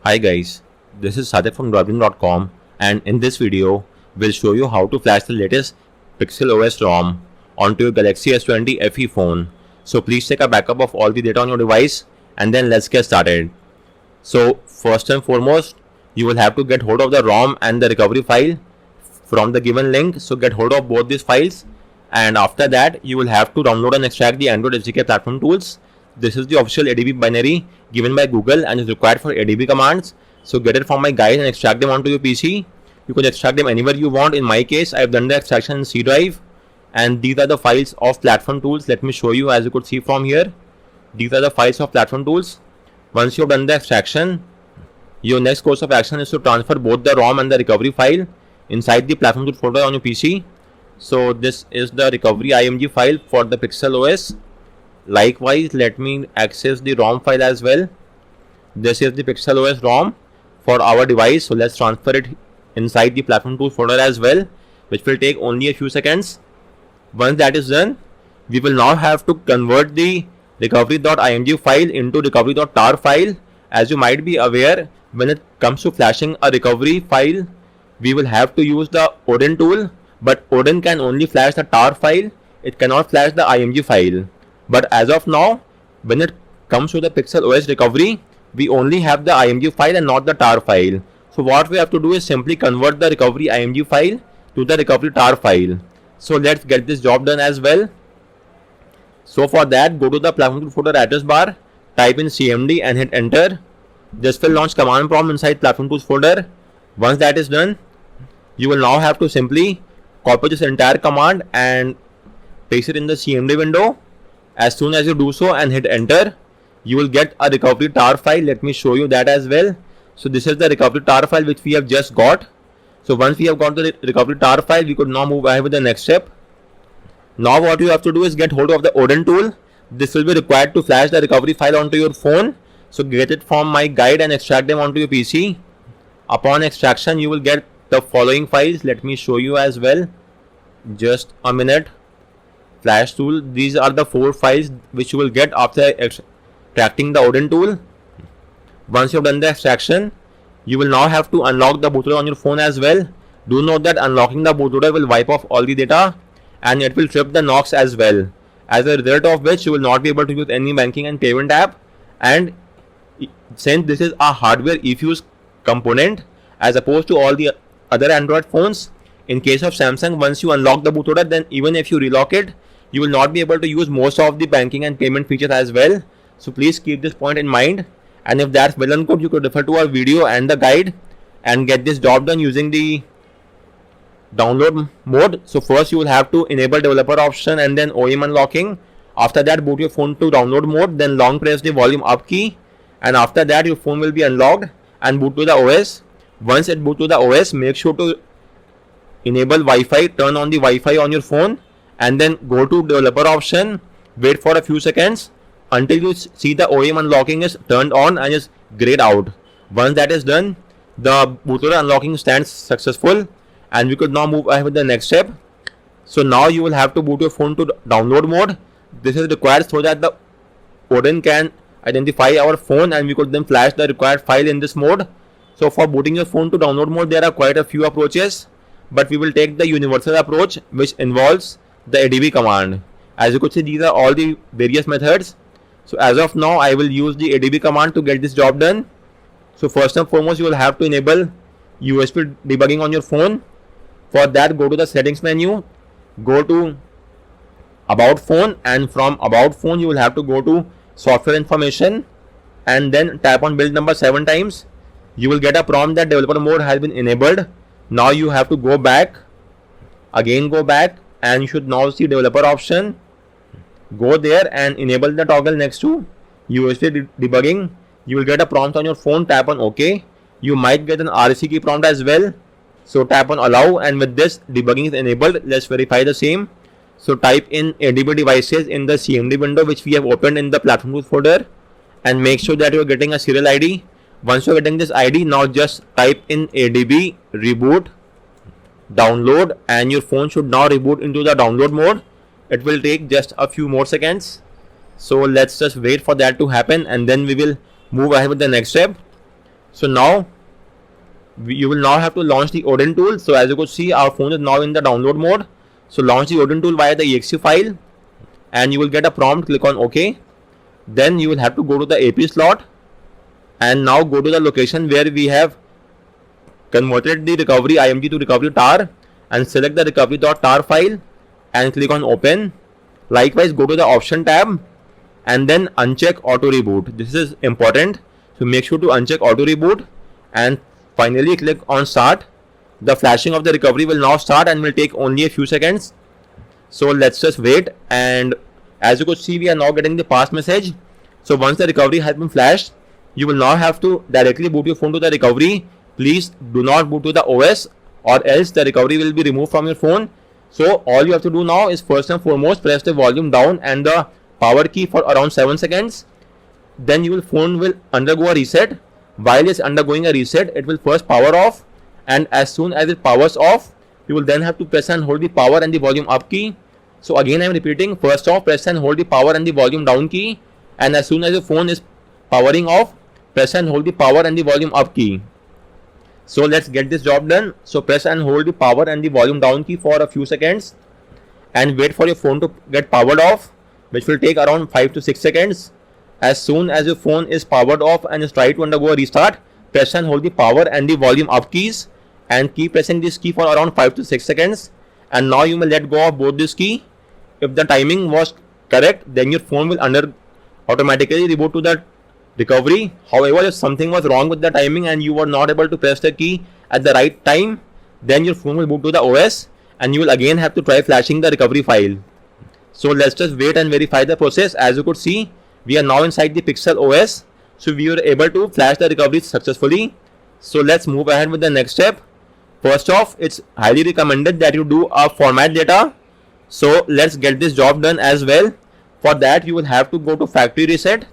Hi guys, this is Sadik from Droidwin.com, and in this video, we'll show you how to flash the latest Pixel OS ROM onto your Galaxy S20 FE phone. So please take a backup of all the data on your device and then let's get started. So first and foremost, you will have to get hold of the ROM and the recovery file from the given link. So get hold of both these files, and after that you will have to download and extract the Android SDK platform tools. This is the official ADB binary given by Google and is required for ADB commands. So get it from my guide and extract them onto your PC. You can extract them anywhere you want. In my case, I have done the extraction in C drive, and these are the files of platform tools. Let me show you. As you could see from here, these are the files of platform tools. Once you have done the extraction, your next course of action is to transfer both the ROM and the recovery file inside the platform tool folder on your PC. So this is the recovery IMG file for the Pixel OS. Likewise, let me access the ROM file as well. This is the Pixel OS ROM for our device. So let's transfer it inside the platform tool folder as well, which will take only a few seconds. Once that is done, we will now have to convert the recovery.img file into recovery.tar file. As you might be aware, when it comes to flashing a recovery file, we will have to use the Odin tool, but Odin can only flash the tar file. It cannot flash the IMG file. But as of now, when it comes to the Pixel OS recovery, we only have the IMG file and not the tar file. So what we have to do is simply convert the recovery IMG file to the recovery tar file. So let's get this job done as well. So for that, go to the platform tool folder address bar, type in cmd and hit enter. This will launch command prompt inside platform tools folder. Once that is done, you will now have to simply copy this entire command and paste it in the cmd window. As soon as you do so and hit enter, you will get a recovery tar file. Let me show you that as well. So this is the recovery tar file which we have just got. So once we have got the recovery tar file, we could now move ahead with the next step. Now what you have to do is get hold of the Odin tool. This will be required to flash the recovery file onto your phone. So get it from my guide and extract them onto your PC. Upon extraction, you will get the following files. Let me show you as well. Just a minute. Flash tool. These are the 4 files which you will get after extracting the Odin tool. Once you have done the extraction, you will now have to unlock the bootloader on your phone as well. Do note that unlocking the bootloader will wipe off all the data and it will trip the Knox as well. As a result of which, you will not be able to use any banking and payment app. And since this is a hardware eFuse component as opposed to all the other Android phones, in case of Samsung, once you unlock the bootloader, then even if you relock it, you will not be able to use most of the banking and payment features as well. So please keep this point in mind. And if that's well and good, you could refer to our video and the guide and get this job done using the download mode. So first you will have to enable developer option and then OEM unlocking. After that, boot your phone to download mode, then long press the volume up key, and after that your phone will be unlocked and boot to the OS. Once it boot to the OS, make sure to enable Wi-Fi, turn on the Wi-Fi on your phone, and then go to developer option. Wait for a few seconds until you see the OEM unlocking is turned on and is grayed out. Once that is done, the bootloader unlocking stands successful, and we could now move ahead with the next step. So now you will have to boot your phone to download mode. This is required so that the Odin can identify our phone and we could then flash the required file in this mode. So for booting your phone to download mode, there are quite a few approaches, but we will take the universal approach, which involves the ADB command. As you could see, these are all the various methods. So as of now, I will use the ADB command to get this job done. So first and foremost, you will have to enable USB debugging on your phone. For that, go to the settings menu, go to about phone, and from about phone you will have to go to software information and then tap on build number 7 times. You will get a prompt that developer mode has been enabled. Now you have to go back, again go back, and you should now see developer option. Go there and enable the toggle next to USB debugging. You will get a prompt on your phone, tap on OK. You might get an REC key prompt as well. So tap on allow, and with this debugging is enabled. Let's verify the same. So type in ADB devices in the CMD window which we have opened in the platform tools folder, and make sure that you are getting a serial ID. Once you are getting this ID, now just type in ADB reboot download, and your phone should now reboot into the download mode. It will take just a few more seconds. So let's just wait for that to happen, and then we will move ahead with the next step. So now you will now have to launch the Odin tool. So as you could see, our phone is now in the download mode. So launch the Odin tool via the exe file and you will get a prompt. Click on OK. Then you will have to go to the AP slot and now go to the location where we have converted the recovery IMG to recovery tar and select the recovery.tar file and click on open. Likewise, go to the option tab and then uncheck auto reboot. This is important, so make sure to uncheck auto reboot and finally click on start. The flashing of the recovery will now start and will take only a few seconds. So let's just wait, and as you could see, we are now getting the pass message. So once the recovery has been flashed, you will now have to directly boot your phone to the recovery. Please do not boot to the OS or else the recovery will be removed from your phone. So all you have to do now is first and foremost press the volume down and the power key for around 7 seconds. Then your phone will undergo a reset. While it's undergoing a reset, it will first power off, and as soon as it powers off, you will then have to press and hold the power and the volume up key. So again I am repeating, first off press and hold the power and the volume down key, and as soon as your phone is powering off, press and hold the power and the volume up key. So let's get this job done. So press and hold the power and the volume down key for a few seconds and wait for your phone to get powered off, which will take around 5 to 6 seconds. As soon as your phone is powered off and is trying to undergo a restart, press and hold the power and the volume up keys and keep pressing this key for around 5 to 6 seconds. And now you may let go of both this key. If the timing was correct, then your phone will automatically reboot to the recovery. However, if something was wrong with the timing and you were not able to press the key at the right time, then your phone will boot to the OS and you will again have to try flashing the recovery file. So let's just wait and verify the process. As you could see, we are now inside the Pixel OS. So we were able to flash the recovery successfully. So let's move ahead with the next step. First off, it's highly recommended that you do a format data. So let's get this job done as well. For that, you will have to go to factory reset,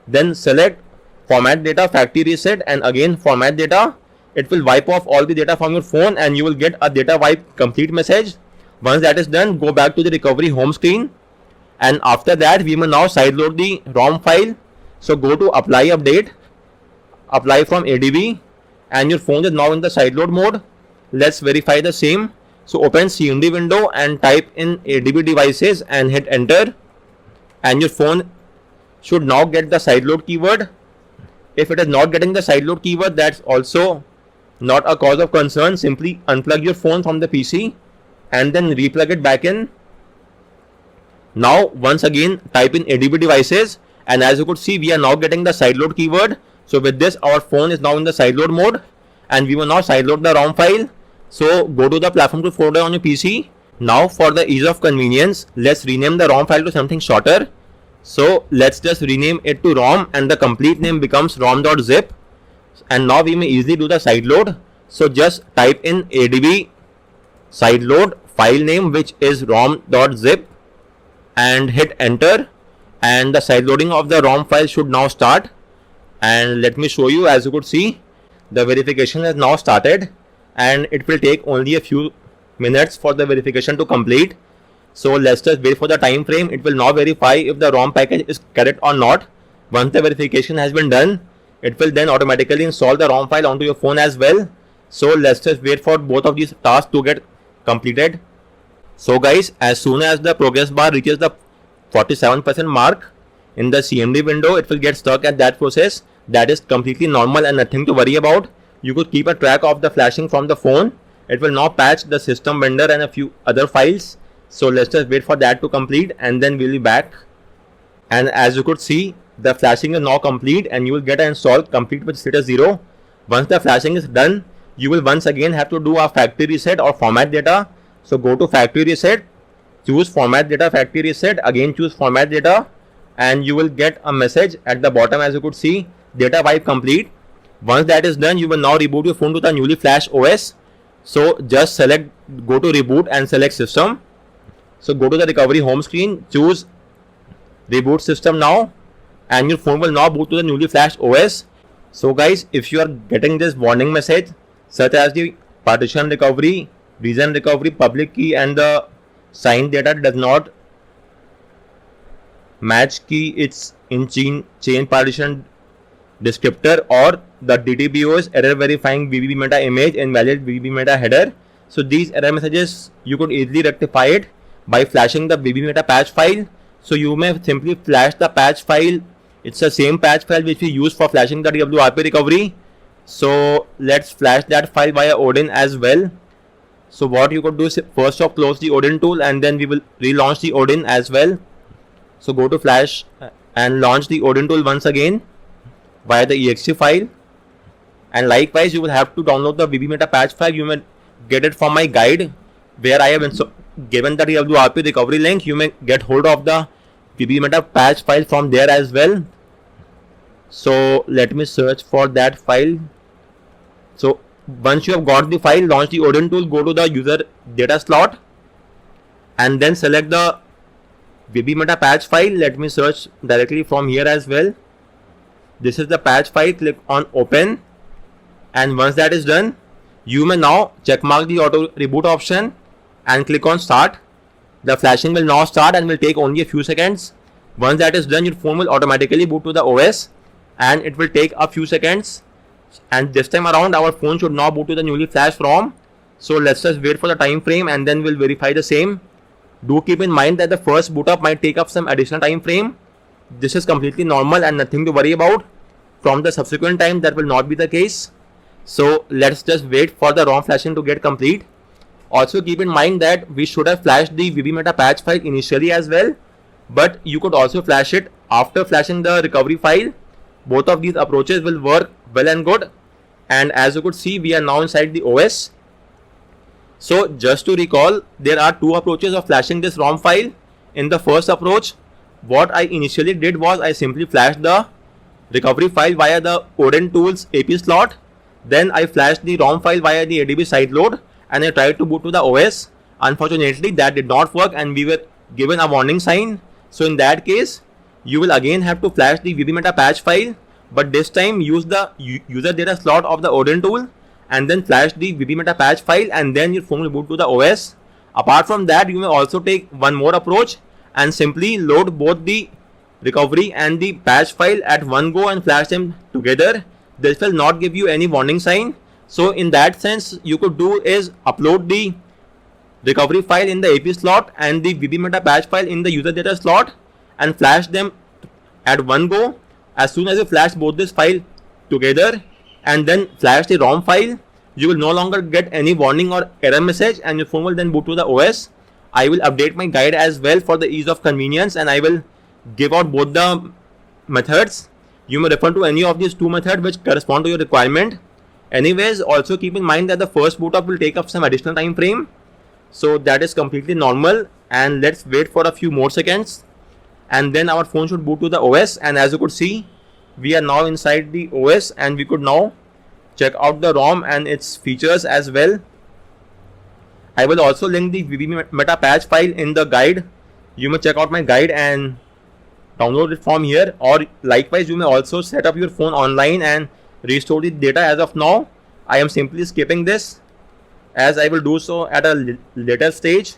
then select format data, factory reset, and again format data. It will wipe off all the data from your phone and you will get a data wipe complete message. Once that is done, go back to the recovery home screen, and after that we will now sideload the ROM file. So go to apply update, apply from ADB, and your phone is now in the sideload mode. Let's verify the same. So open CMD window and type in ADB devices and hit enter, and your phone should now get the sideload keyword. If it is not getting the sideload keyword, that's also not a cause of concern. Simply unplug your phone from the PC and then replug it back in. Now once again type in ADB devices, and as you could see, we are now getting the sideload keyword. So with this, our phone is now in the sideload mode and we will now sideload the ROM file. So go to the platform to folder on your PC. Now for the ease of convenience, let's rename the ROM file to something shorter. So let's just rename it to ROM and the complete name becomes rom.zip. And now we may easily do the sideload. So just type in ADB sideload file name, which is rom.zip, and hit enter, and the sideloading of the ROM file should now start. And let me show you. As you could see, the verification has now started and it will take only a few minutes for the verification to complete. So let's just wait for the time frame. It will now verify if the ROM package is correct or not. Once the verification has been done, it will then automatically install the ROM file onto your phone as well. So let's just wait for both of these tasks to get completed. So guys, as soon as the progress bar reaches the 47% mark in the CMD window, it will get stuck at that process. That is completely normal and nothing to worry about. You could keep a track of the flashing from the phone. It will now patch the system vendor and a few other files. So let's just wait for that to complete and then we'll be back. And as you could see, the flashing is now complete and you will get an install complete with status 0. Once the flashing is done, you will once again have to do a factory reset or format data. So go to factory reset, choose format data, factory reset, again choose format data, and you will get a message at the bottom. As you could see, data wipe complete. Once that is done, you will now reboot your phone to the newly flashed OS. So just select, go to reboot and select system. So go to the recovery home screen, choose reboot system now, and your phone will now boot to the newly flashed OS. So guys, if you are getting this warning message such as the partition recovery, region recovery, public key, and the signed data does not match key, it's in chain partition descriptor, or the DTBOs error verifying VBB meta image, invalid VBB meta header. So these error messages you could easily rectify it by flashing the VBB meta patch file. So you may simply flash the patch file. It's the same patch file which we use for flashing the DWRP recovery. So let's flash that file via Odin as well. So what you could do is first off close the Odin tool, and then we will relaunch the Odin as well. So go to flash and launch the Odin tool once again via the exe file. And likewise you will have to download the VB meta patch file. You may get it from my guide where I have given the DWRP recovery link. You may get hold of the VB meta patch file from there as well. So let me search for that file. So once you have got the file, launch the Odin tool, go to the user data slot and then select the VB meta patch file. Let me search directly from here as well. This is the patch file. Click on open, and once that is done, you may now checkmark the auto reboot option and click on start. The flashing will now start and will take only a few seconds. Once that is done, your phone will automatically boot to the OS and it will take a few seconds. And this time around our phone should now boot to the newly flashed ROM. So let's just wait for the time frame and then we'll verify the same. Do keep in mind that the first boot up might take up some additional time frame. This is completely normal and nothing to worry about. From the subsequent time that will not be the case. So let's just wait for the ROM flashing to get complete. Also keep in mind that we should have flashed the VB meta patch file initially as well, but you could also flash it after flashing the recovery file. Both of these approaches will work well and good. And as you could see, we are now inside the OS. So just to recall, there are two approaches of flashing this ROM file. In the first approach, what I initially did was I simply flashed the recovery file via the Odin tools AP slot. Then I flashed the ROM file via the ADB sideload and I tried to boot to the OS. Unfortunately, that did not work and we were given a warning sign. So in that case, you will again have to flash the VB meta patch file, but this time use the user data slot of the Odin tool and then flash the VB meta patch file, and then your phone will boot to the OS. Apart from that, you may also take one more approach and simply load both the recovery and the patch file at one go and flash them together. This will not give you any warning sign. So in that sense, you could do is upload the recovery file in the AP slot and the VB meta patch file in the user data slot and flash them at one go. As soon as you flash both this file together and then flash the ROM file, you will no longer get any warning or error message and your phone will then boot to the OS. I will update my guide as well for the ease of convenience and I will give out both the methods. You may refer to any of these two methods which correspond to your requirement. Anyways, also keep in mind that the first boot up will take up some additional time frame. So that is completely normal, and let's wait for a few more seconds and then our phone should boot to the OS. And as you could see, we are now inside the OS and we could now check out the ROM and its features as well. I will also link the VB meta patch file in the guide. You may check out my guide and download it from here, or likewise you may also set up your phone online and restore the data. As of now, I am simply skipping this as I will do so at a later stage.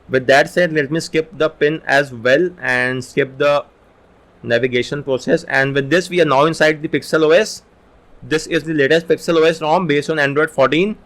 With that said, let me skip the pin as well and skip the navigation process. And with this, we are now inside the Pixel OS. This is the latest Pixel OS ROM based on Android 14.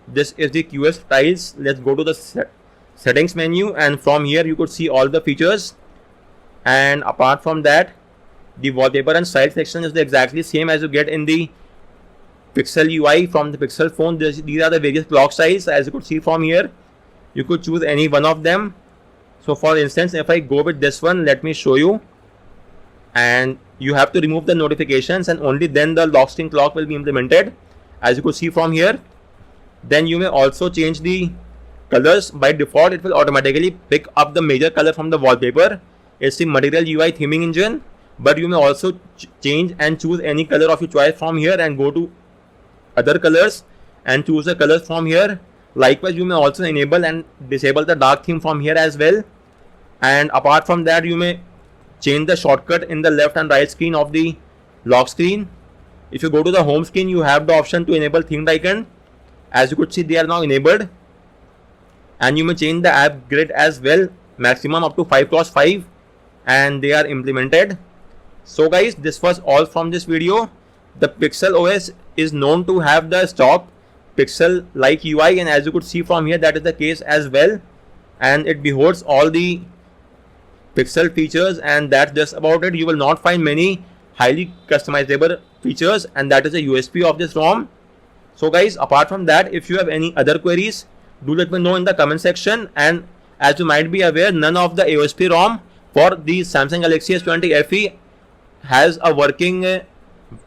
This is the QS tiles. Let's go to the settings menu, and from here you could see all the features. And apart from that, the wallpaper and style section is the exactly same as you get in the Pixel UI from the Pixel phone. These are the various clock styles. As you could see from here, you could choose any one of them. So for instance, if I go with this one, let me show you. And you have to remove the notifications and only then the lock screen clock will be implemented, as you could see from here. Then you may also change the colors. By default, it will automatically pick up the major color from the wallpaper. It's the Material UI theming engine, but you may also change and choose any color of your choice from here and go to other colors and choose the colors from here. Likewise, you may also enable and disable the dark theme from here as well. And apart from that, you may change the shortcut in the left and right screen of the lock screen. If you go to the home screen, you have the option to enable themed icon. As you could see, they are now enabled. And you may change the app grid as well, maximum up to 5x5, and they are implemented. So guys, this was all from this video. The Pixel OS is known to have the stock Pixel like UI, and as you could see from here, that is the case as well, and it beholds all the Pixel features, and that's just about it. You will not find many highly customizable features, and that is a USP of this ROM. So guys, apart from that, if you have any other queries, do let me know in the comment section. And as you might be aware, none of the AOSP ROM for the Samsung Galaxy S20 FE has a working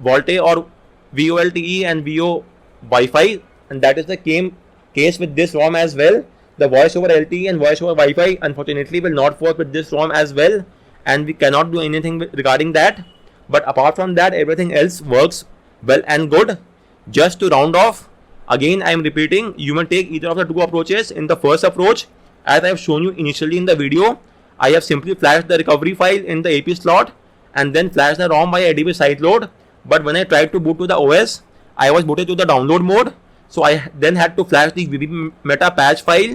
VoLTE or VoLTE and VO Wi-Fi, and that is the case with this ROM as well. The voice over LTE and voice over Wi-Fi unfortunately will not work with this ROM as well, and we cannot do anything regarding that. But apart from that, everything else works well and good. Just to round off, again I am repeating, you may take either of the two approaches. In the first approach, as I have shown you initially in the video, I have simply flashed the recovery file in the AP slot and then flashed the ROM via ADB sideload. But when I tried to boot to the OS, I was booted to the download mode, so I then had to flash the VB-Meta patch file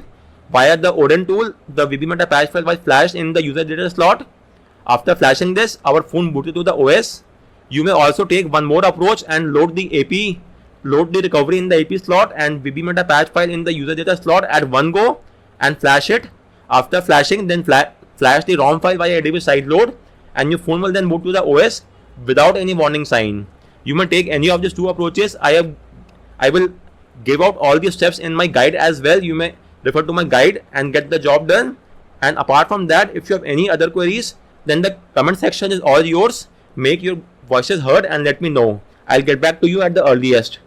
via the Odin tool. The VB-Meta patch file was flashed in the user data slot. After flashing this, our phone booted to the OS. You may also take one more approach and load the recovery in the AP slot and VB-Meta patch file in the user data slot at one go and flash it. After flashing, then flash the ROM file via ADB sideload, and your phone will then boot to the OS without any warning sign. You may take any of these two approaches. I will give out all the steps in my guide as well. You may refer to my guide and get the job done. And apart from that, if you have any other queries, then the comment section is all yours. Make your voices heard and let me know. I'll get back to you at the earliest.